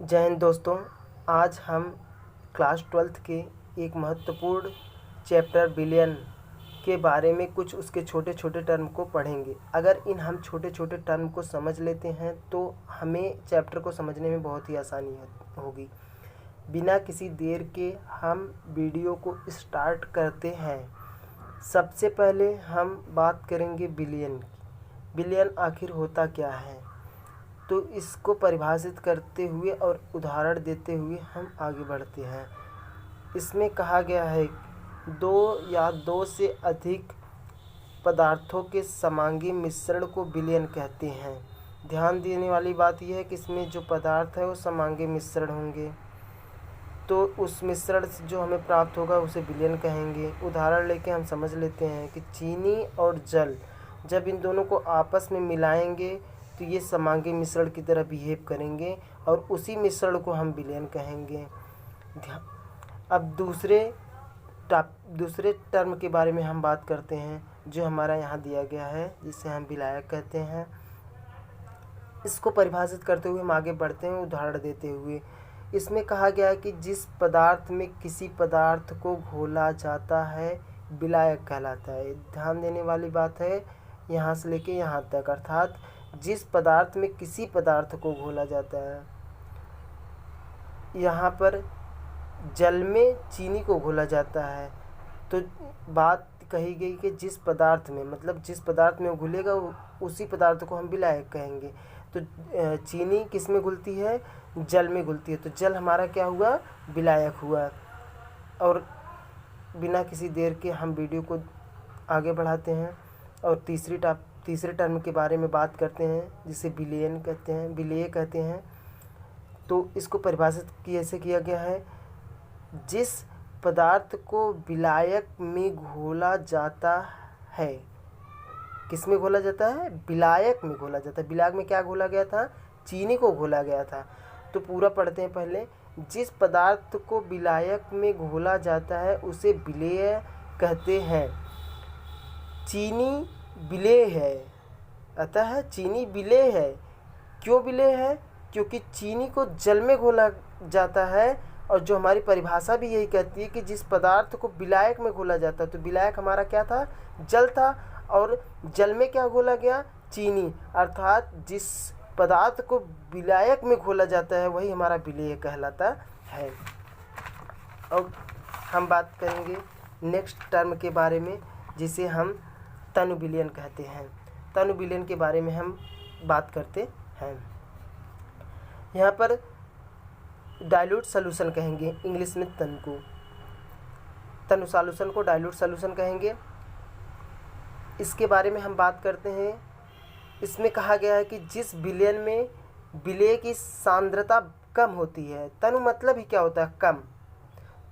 जय हिंद दोस्तों। आज हम क्लास 12th के एक महत्वपूर्ण चैप्टर बिलियन के बारे में कुछ उसके छोटे छोटे टर्म को पढ़ेंगे। अगर हम छोटे छोटे टर्म को समझ लेते हैं तो हमें चैप्टर को समझने में बहुत ही आसानी होगी। बिना किसी देर के हम वीडियो को स्टार्ट करते हैं। सबसे पहले हम बात करेंगे बिलियन की। बिलियन आखिर होता क्या है, तो इसको परिभाषित करते हुए और उदाहरण देते हुए हम आगे बढ़ते हैं। इसमें कहा गया है दो या दो से अधिक पदार्थों के समांगी मिश्रण को बिलियन कहते हैं। ध्यान देने वाली बात यह है कि इसमें जो पदार्थ है वो समांगी मिश्रण होंगे, तो उस मिश्रण से जो हमें प्राप्त होगा उसे बिलियन कहेंगे। उदाहरण लेके हम समझ लेते हैं कि चीनी और जल जब इन दोनों को आपस में मिलाएंगे तो ये समांगी मिश्रण की तरह बिहेव करेंगे और उसी मिश्रण को हम बिलियन कहेंगे। अब दूसरे टर्म के बारे में हम बात करते हैं जो हमारा यहाँ दिया गया है, जिसे हम विलायक कहते हैं। इसको परिभाषित करते हुए हम आगे बढ़ते हैं उदाहरण देते हुए। इसमें कहा गया है कि जिस पदार्थ में किसी पदार्थ को घोला जाता है विलायक कहलाता है। ध्यान देने वाली बात है यहाँ से लेके यहाँ तक, अर्थात जिस पदार्थ में किसी पदार्थ को घोला जाता है। यहाँ पर जल में चीनी को घोला जाता है, तो बात कही गई कि जिस पदार्थ में, मतलब जिस पदार्थ में वो घुलेगा उसी पदार्थ को हम विलायक कहेंगे। तो चीनी किस में घुलती है? जल में घुलती है, तो जल हमारा क्या हुआ? विलायक हुआ। और बिना किसी देर के हम वीडियो को आगे बढ़ाते हैं और तीसरे टर्म के बारे में बात करते हैं, जिसे विलेय कहते हैं। तो इसको परिभाषित कैसे किया गया है? जिस पदार्थ को विलायक में घोला जाता है, किस में घोला जाता है? विलायक में घोला जाता है। विलायक में क्या घोला गया था? चीनी को घोला गया था। तो पूरा पढ़ते हैं पहले। जिस पदार्थ को विलायक में घोला जाता है उसे विलेय कहते हैं। चीनी विलेय है, अतः चीनी विलेय है। क्यों विलेय है? क्योंकि चीनी को जल में घोला जाता है, और जो हमारी परिभाषा भी यही कहती है कि जिस पदार्थ को विलायक में घोला जाता है, तो विलायक हमारा क्या था? जल था, और जल में क्या घोला गया? चीनी। अर्थात जिस पदार्थ को विलायक में घोला जाता है वही हमारा विलेय कहलाता है। और हम बात करेंगे नेक्स्ट टर्म के बारे में, जिसे हम तनु विलयन कहते हैं। तनु विलयन के बारे में हम बात करते हैं। यहाँ पर डाइल्यूट सॉल्यूशन कहेंगे, इंग्लिश में तनु सॉल्यूशन को डाइल्यूट सॉल्यूशन कहेंगे। इसके बारे में हम बात करते हैं। इसमें कहा गया है कि जिस विलयन में विलेय की सांद्रता कम होती है। तनु मतलब ही क्या होता है? कम।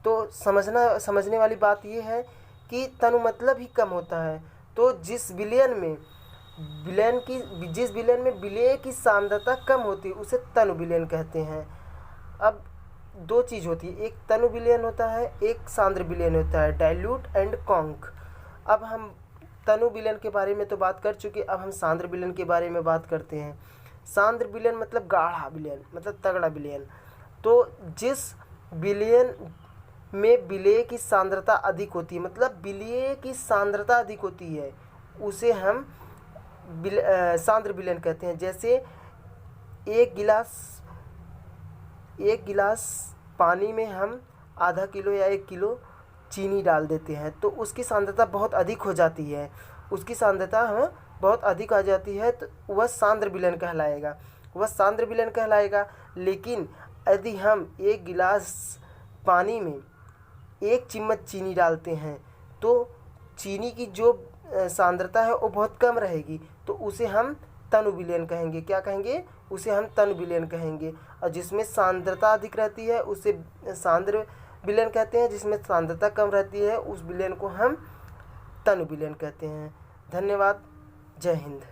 तो समझने वाली बात यह है कि तनु मतलब ही कम होता है। तो जिस विलयन में विलेय की सांद्रता कम होती है उसे तनु विलयन कहते हैं। अब दो चीज़ होती है, एक तनु विलयन होता है, एक सांद्र विलयन होता है, डाइल्यूट एंड कॉन्क। अब हम तनु विलयन के बारे में तो बात कर चुके, अब हम सांद्र विलयन के बारे में बात करते हैं। सांद्र विलयन मतलब गाढ़ा विलयन, मतलब तगड़ा विलयन। तो जिस विलयन में विलेय की सांद्रता अधिक होती है, मतलब विलेय की सांद्रता अधिक होती है, उसे हम सांद्र विलयन कहते हैं। जैसे एक गिलास पानी में हम आधा किलो या 1 किलो चीनी डाल देते हैं, तो उसकी सांद्रता बहुत अधिक हो जाती है। उसकी सांद्रता बहुत अधिक आ जाती है, तो वह सांद्र विलयन कहलाएगा। लेकिन यदि हम 1 गिलास पानी में 1 चम्मच चीनी डालते हैं तो चीनी की जो सांद्रता है वो बहुत कम रहेगी, तो उसे हम तनु विलयन कहेंगे। क्या कहेंगे? उसे हम तनु विलयन कहेंगे। और जिसमें सांद्रता अधिक रहती है उसे सांद्र विलयन कहते हैं। जिसमें सांद्रता कम रहती है उस विलयन को हम तनु विलयन कहते हैं। धन्यवाद। जय हिंद।